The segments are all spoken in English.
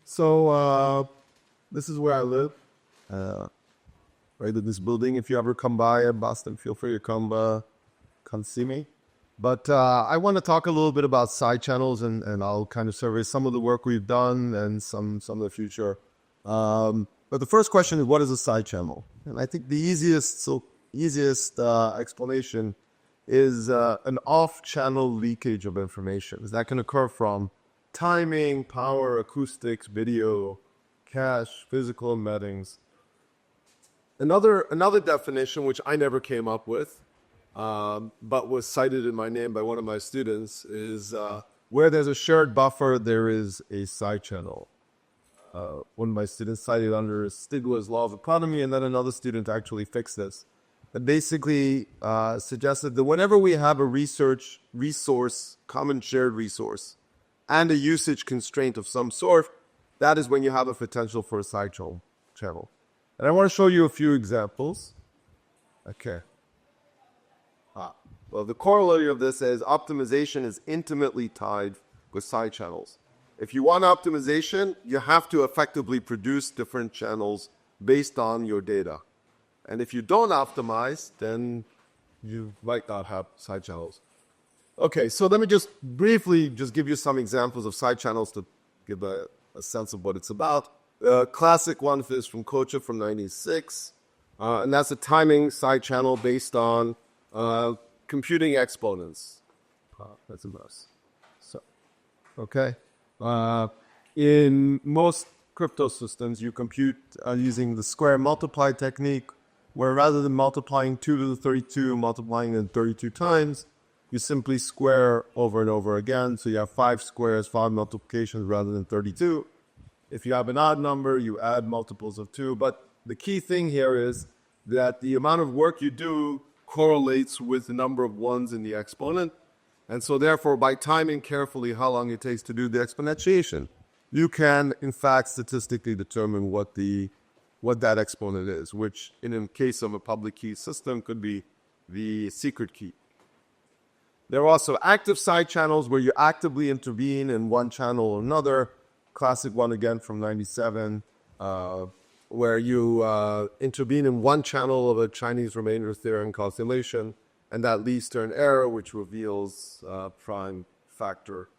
So this is where I live, right in this building. If you ever come by in Boston, feel free to come see me. But I want to talk a little bit about side channels, and I'll kind of survey some of the work we've done and some of the future. But the first question is, what is a side channel? And I think the easiest explanation is an off-channel leakage of information. That can occur from timing, power, acoustics, video, cache, physical embeddings. Another definition, which I never came up with, but was cited in my name by one of my students, is where there's a shared buffer, there is a side channel. One of my students cited under Stigler's law of economy, and then another student actually fixed this. That basically suggested that whenever we have a research resource, common shared resource, and a usage constraint of some sort, that is when you have a potential for a side channel. And I want to show you a few examples. Okay. Well, the corollary of this is optimization is intimately tied with side channels. If you want optimization, you have to effectively produce different channels based on your data. And if you don't optimize, then you might not have side channels. Okay, so let me just briefly give you some examples of side channels to give a sense of what it's about. Classic one is from Kocha from 96, and that's a timing side channel based on computing exponents. That's a mess. So, okay. In most crypto systems, you compute using the square multiply technique, where rather than multiplying 2 to the 32, multiplying it 32 times, you simply square over and over again. So you have 5 squares, 5 multiplications rather than 32. If you have an odd number, you add multiples of 2. But the key thing here is that the amount of work you do correlates with the number of ones in the exponent. And so therefore, by timing carefully how long it takes to do the exponentiation, you can, in fact, statistically determine what that exponent is, which in the case of a public key system could be the secret key. There are also active side channels where you actively intervene in one channel or another. Classic one again from 97, where you intervene in one channel of a Chinese remainder theorem calculation, and that leads to an error which reveals prime factor.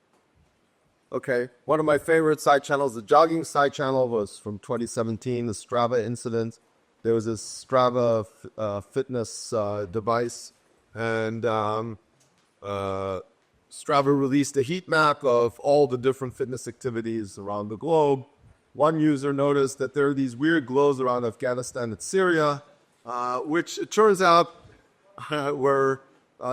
Okay, one of my favorite side channels, the jogging side channel, was from 2017, the Strava incident. There was this Strava fitness device, and Strava released a heat map of all the different fitness activities around the globe. One user noticed that there are these weird glows around Afghanistan and Syria, which it turns out were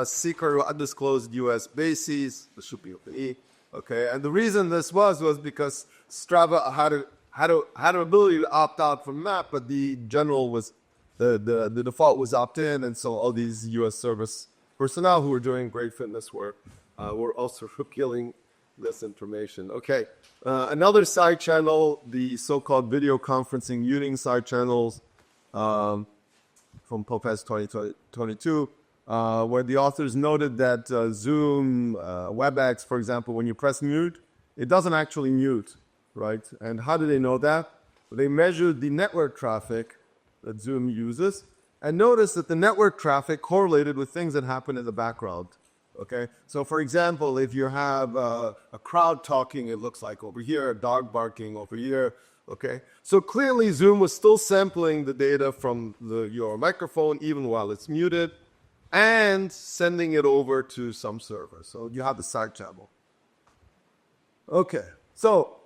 secret or undisclosed U.S. bases. This should be open E. Okay, and the reason this was because Strava had an ability to opt out from map, but the general was the default was opt in, and so all these U.S. service personnel who were doing great fitness work were also revealing this information. Okay, another side channel, the so-called video conferencing Uning side channels from POPES 2022. Where the authors noted that Zoom, WebEx, for example, when you press mute, it doesn't actually mute, right? And how do they know that? They measured the network traffic that Zoom uses and noticed that the network traffic correlated with things that happen in the background, okay? So, for example, if you have a crowd talking, it looks like over here, a dog barking over here, okay? So clearly Zoom was still sampling the data from your microphone even while it's muted, and sending it over to some server. So you have the side channel. Okay, so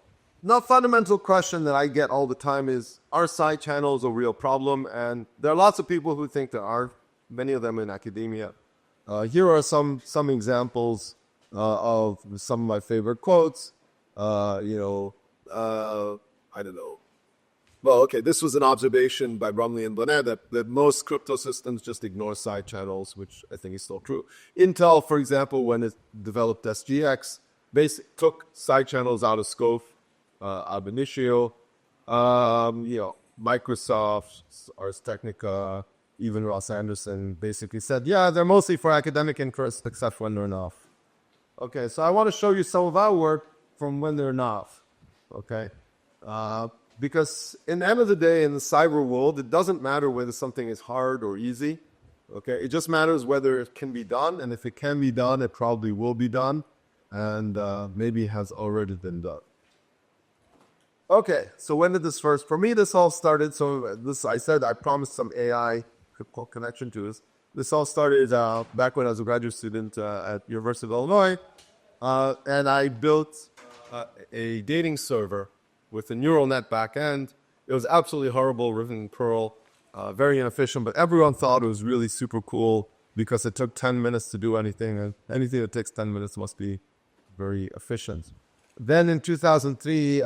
the fundamental question that I get all the time is, are side channels a real problem? And there are lots of people who think there are, many of them in academia. Here are some examples of some of my favorite quotes. I don't know. Well, okay, this was an observation by Brumley and Bonnet that most crypto systems just ignore side channels, which I think is still true. Intel, for example, when it developed SGX, basically took side channels out of scope, ab initio. Microsoft, Ars Technica, even Ross Anderson basically said, yeah, they're mostly for academic interests, except when they're not. Okay, so I want to show you some of our work from when they're not. Okay. Because in the end of the day, in the cyber world, it doesn't matter whether something is hard or easy. Okay, it just matters whether it can be done, and if it can be done, it probably will be done, and maybe has already been done. Okay, so when did this first? For me, this all started. So this, I said, I promised some AI connection to this. This all started back when I was a graduate student at University of Illinois, and I built a dating server with a neural net backend. It was absolutely horrible, written in Perl, very inefficient, but everyone thought it was really super cool because it took 10 minutes to do anything, and anything that takes 10 minutes must be very efficient. Then in 2003,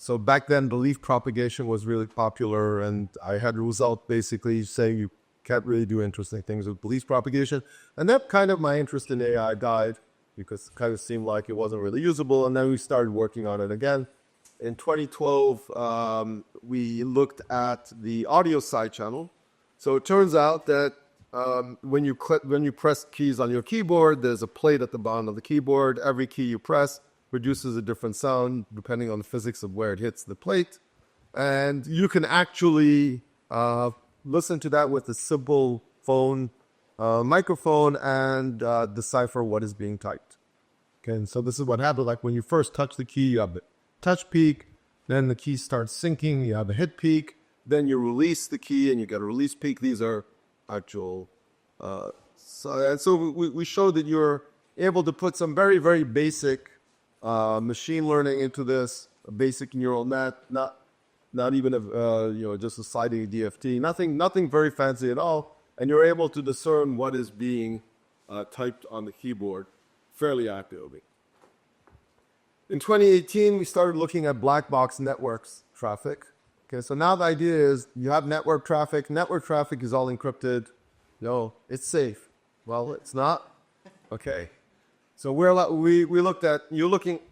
so back then, belief propagation was really popular, and I had a result basically saying you can't really do interesting things with belief propagation. And that kind of my interest in AI died because it kind of seemed like it wasn't really usable, and then we started working on it again. In 2012, we looked at the audio side channel. So it turns out that when you press keys on your keyboard, there's a plate at the bottom of the keyboard. Every key you press produces a different sound depending on the physics of where it hits the plate. And you can actually listen to that with a simple phone microphone and decipher what is being typed. Okay, and so this is what happens. Like when you first touch the key, you have the touch peak, then the key starts syncing, you have a hit peak, then you release the key and you get a release peak. These are actual. So we showed that you're able to put some very, very basic machine learning into this, a basic neural net, not even just a sliding DFT, nothing very fancy at all, and you're able to discern what is being typed on the keyboard fairly accurately. In 2018, we started looking at black box networks traffic. Okay, so now the idea is you have network traffic. Network traffic is all encrypted. No, it's safe. Well, it's not. Okay. So we're looking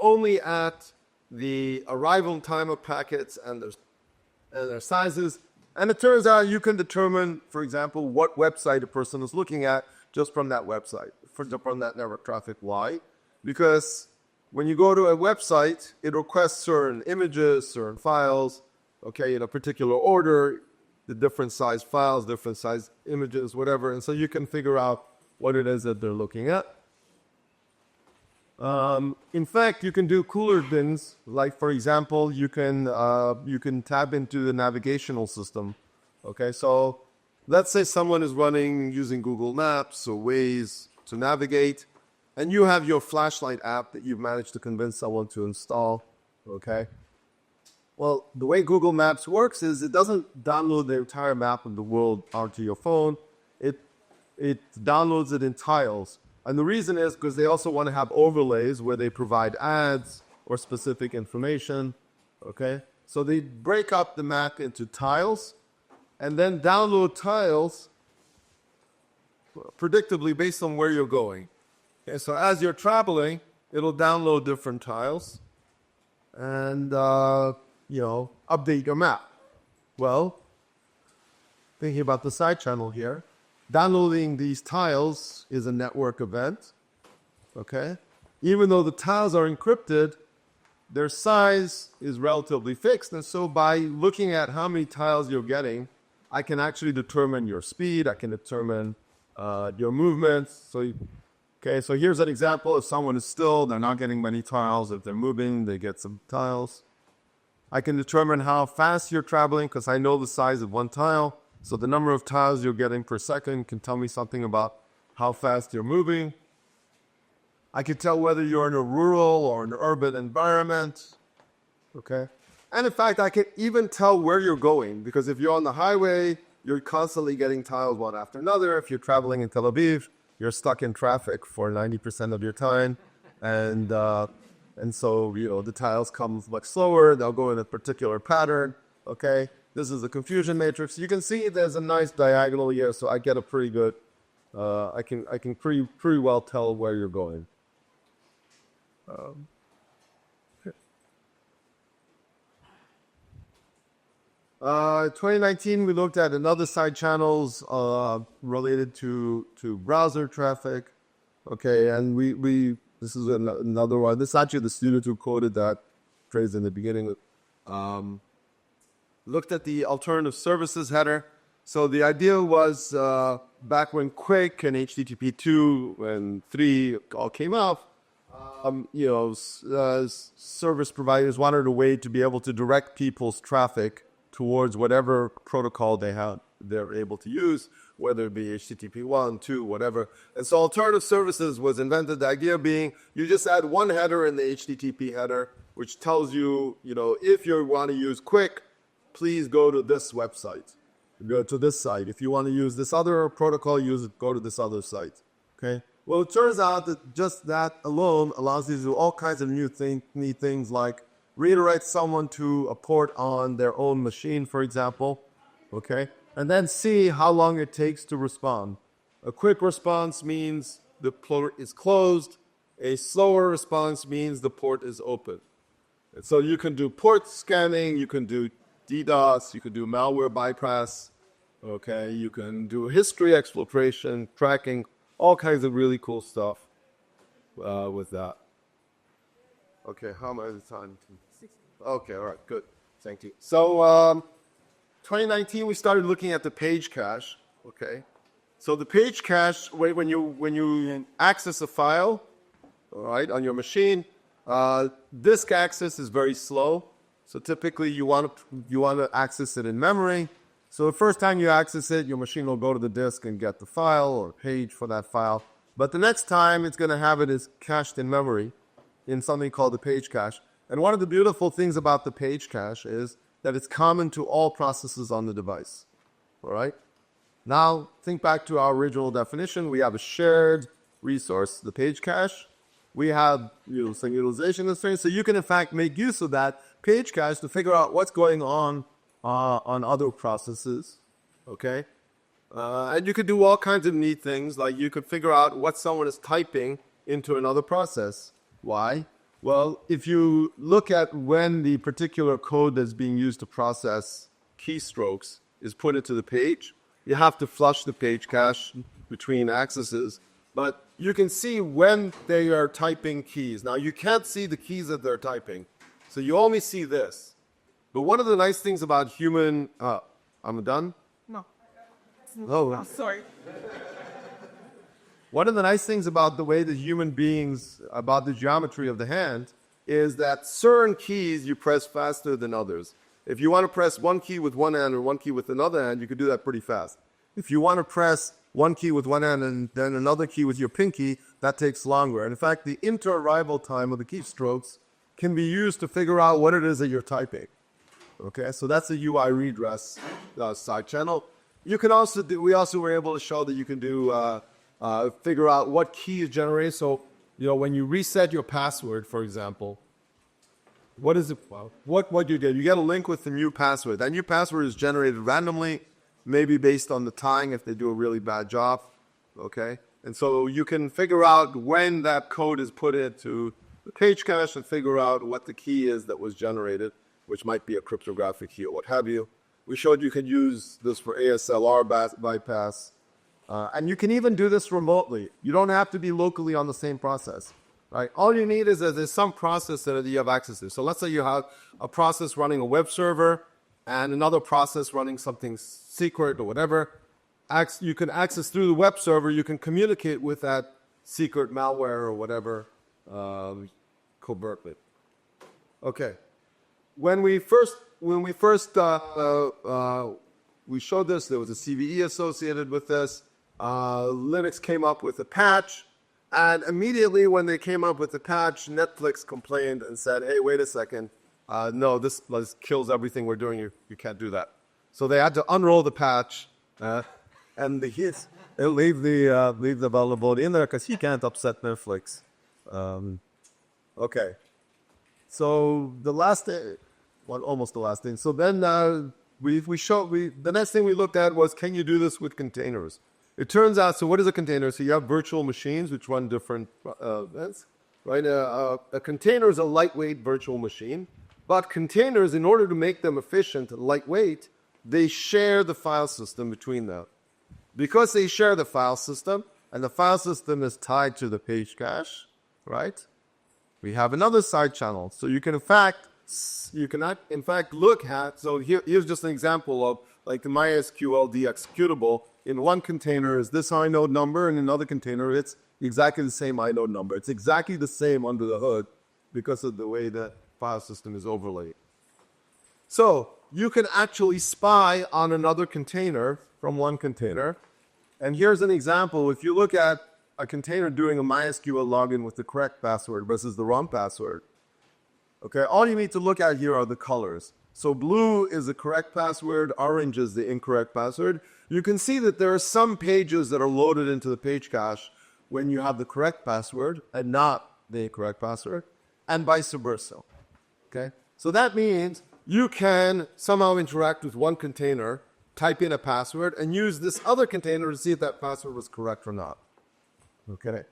only at the arrival time of packets and their sizes. And it turns out you can determine, for example, what website a person is looking at just from that website, from that network traffic. Why? Because when you go to a website, it requests certain images, certain files, okay, in a particular order, the different size files, different size images, whatever. And so you can figure out what it is that they're looking at. In fact, you can do cooler things, like, for example, you can tap into the navigational system. Okay, so let's say someone is using Google Maps or Waze to navigate, and you have your flashlight app that you've managed to convince someone to install. Okay, well, the way Google Maps works is it doesn't download the entire map of the world onto your phone. It downloads it in tiles. And the reason is because they also want to have overlays where they provide ads or specific information, okay? So they break up the map into tiles and then download tiles predictably based on where you're going. Okay, so as you're traveling, it'll download different tiles and, update your map. Well, thinking about the side channel here, downloading these tiles is a network event, okay? Even though the tiles are encrypted, their size is relatively fixed. And so by looking at how many tiles you're getting, I can actually determine your speed. I can determine your movements. So here's an example. If someone is still, they're not getting many tiles. If they're moving, they get some tiles. I can determine how fast you're traveling because I know the size of one tile. So the number of tiles you're getting per second can tell me something about how fast you're moving. I can tell whether you're in a rural or an urban environment. Okay? And in fact, I can even tell where you're going, because if you're on the highway, you're constantly getting tiles one after another. If you're traveling in Tel Aviv, you're stuck in traffic for 90% of your time. And so, the tiles come much slower. They'll go in a particular pattern. Okay? This is a confusion matrix. You can see there's a nice diagonal here, so I get a pretty good, I can pretty well tell where you're going. 2019, we looked at another side channels related to browser traffic. Okay, and we this is another one. This is actually the student who coded that. phrase in the beginning. Looked at the alternative services header. So the idea was back when Quick and HTTP 2 and 3 all came out, service providers wanted a way to be able to direct people's traffic towards whatever protocol they're able to use, whether it be HTTP 1, 2, whatever. And so alternative services was invented. The idea being you just add one header in the HTTP header, which tells you, if you want to use Quick, please go to this website. Go to this site. If you want to use this other protocol, go to this other site. Okay. Well, it turns out that just that alone allows you to do all kinds of neat things like redirect someone to a port on their own machine, for example. Okay. And then see how long it takes to respond. A quick response means the port is closed. A slower response means the port is open. And so you can do port scanning, you can do DDoS, you can do malware bypass, okay? You can do history exfiltration, tracking, all kinds of really cool stuff with that. Okay, how am I out of time? Okay, all right, good. Thank you. So 2019, we started looking at the page cache, okay? So the page cache, when you access a file, all right, on your machine, disk access is very slow. So typically you want to access it in memory. So the first time you access it, your machine will go to the disk and get the file or page for that file. But the next time it's going to have it is cached in memory in something called the page cache. And one of the beautiful things about the page cache is that it's common to all processes on the device. All right? Now think back to our original definition. We have a shared resource, the page cache. We have some utilization constraints, so you can in fact make use of that page cache to figure out what's going on other processes, okay? And you could do all kinds of neat things, like you could figure out what someone is typing into another process. Why? Well, if you look at when the particular code that's being used to process keystrokes is put into the page, you have to flush the page cache between accesses. But you can see when they are typing keys. Now, you can't see the keys that they're typing, so you only see this. But one of the nice things about human... I'm done? No. Oh, sorry. One of the nice things about the way that human beings, about the geometry of the hand, is that certain keys you press faster than others. If you want to press one key with one hand or one key with another hand, you can do that pretty fast. If you want to press one key with one hand and then another key with your pinky, that takes longer. And in fact, the inter-arrival time of the keystrokes can be used to figure out what it is that you're typing. Okay, so that's a UI redress side channel. You can also do, we also were able to show that you can do, figure out what key is generated. So, when you reset your password, for example, what is it? What you get? You get a link with the new password. That new password is generated randomly, maybe based on the tying if they do a really bad job, okay? And so you can figure out when that code is put into the page cache and figure out what the key is that was generated, which might be a cryptographic key or what have you. We showed you could use this for ASLR bypass. And you can even do this remotely. You don't have to be locally on the same process, right? All you need is that there's some process that you have access to. So let's say you have a process running a web server and another process running something secret or whatever. You can access through the web server. You can communicate with that secret malware or whatever covertly. Okay. When we first we showed this, there was a CVE associated with this. Linux came up with a patch, and immediately when they came up with the patch, Netflix complained and said, "Hey, wait a second. No, this kills everything we're doing. You can't do that." So they had to unroll the patch, and leave the vulnerability in there because he can't upset Netflix. Okay. So the last thing, almost the last thing. So then the next thing we looked at was, can you do this with containers? It turns out, so what is a container? So you have virtual machines which run different events, right? A container is a lightweight virtual machine, but containers, in order to make them efficient and lightweight, they share the file system between them. Because they share the file system, and the file system is tied to the page cache, right? We have another side channel. So you can, in fact, you cannot, in fact, look at, so here's just an example of like the MySQL executable. In one container is this inode number, and in another container it's exactly the same inode number. It's exactly the same under the hood because of the way the file system is overlaid. So you can actually spy on another container from one container. And here's an example. If you look at a container doing a MySQL login with the correct password versus the wrong password, okay, all you need to look at here are the colors. So blue is the correct password, orange is the incorrect password. You can see that there are some pages that are loaded into the page cache when you have the correct password and not the incorrect password, and vice versa. Okay? So that means you can somehow interact with one container, type in a password, and use this other container to see if that password was correct or not. Okay?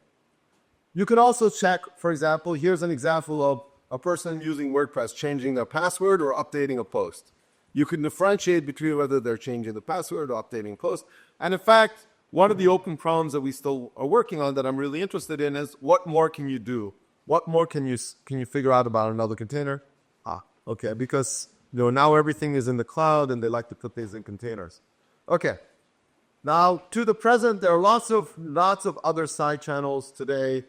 You can also check, for example, here's an example of a person using WordPress changing their password or updating a post. You can differentiate between whether they're changing the password or updating a post. And in fact, one of the open problems that we still are working on that I'm really interested in is what more can you do? What more can you figure out about another container? Okay, because now everything is in the cloud and they like to put things in containers. Okay. Now, to the present, there are lots of other side channels today.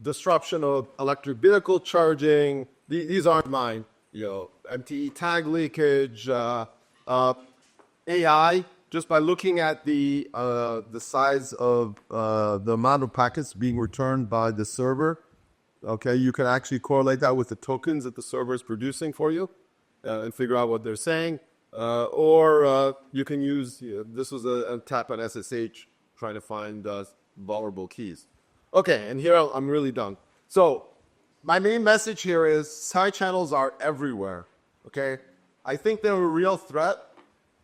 Disruption of electric vehicle charging. These aren't mine. MTE tag leakage, AI. Just by looking at the size of the amount of packets being returned by the server, okay, you can actually correlate that with the tokens that the server is producing for you and figure out what they're saying. Or you can use, this was a tap on SSH trying to find vulnerable keys. Okay, and here I'm really done. So my main message here is side channels are everywhere, okay? I think they're a real threat,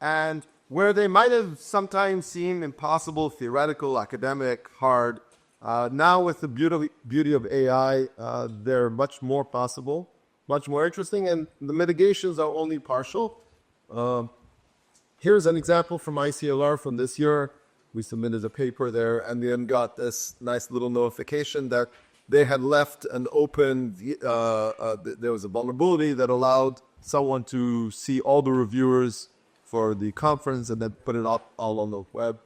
and where they might have sometimes seemed impossible, theoretical, academic, hard, now with the beauty of AI, they're much more possible, much more interesting, and the mitigations are only partial. Here's an example from ICRC from this year. We submitted a paper there and then got this nice little notification that they had left an open, there was a vulnerability that allowed someone to see all the reviewers for the conference and then put it up all on the web.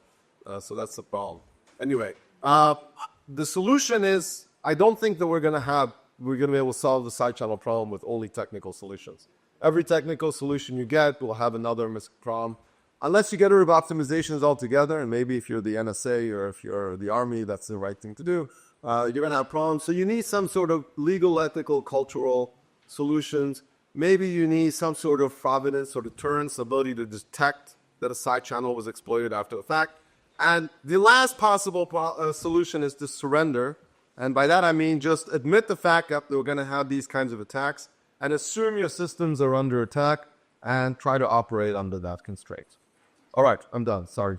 So that's the problem. Anyway, the solution is, I don't think that we're going to be able to solve the side channel problem with only technical solutions. Every technical solution you get will have another problem. Unless you get rid of optimizations altogether, and maybe if you're the NSA or if you're the Army, that's the right thing to do, you're going to have problems. So you need some sort of legal, ethical, cultural solutions. Maybe you need some sort of provenance or deterrence, ability to detect that a side channel was exploited after the fact. And the last possible solution is to surrender. And by that I mean just admit the fact that we're going to have these kinds of attacks and assume your systems are under attack and try to operate under that constraint. All right, I'm done. Sorry.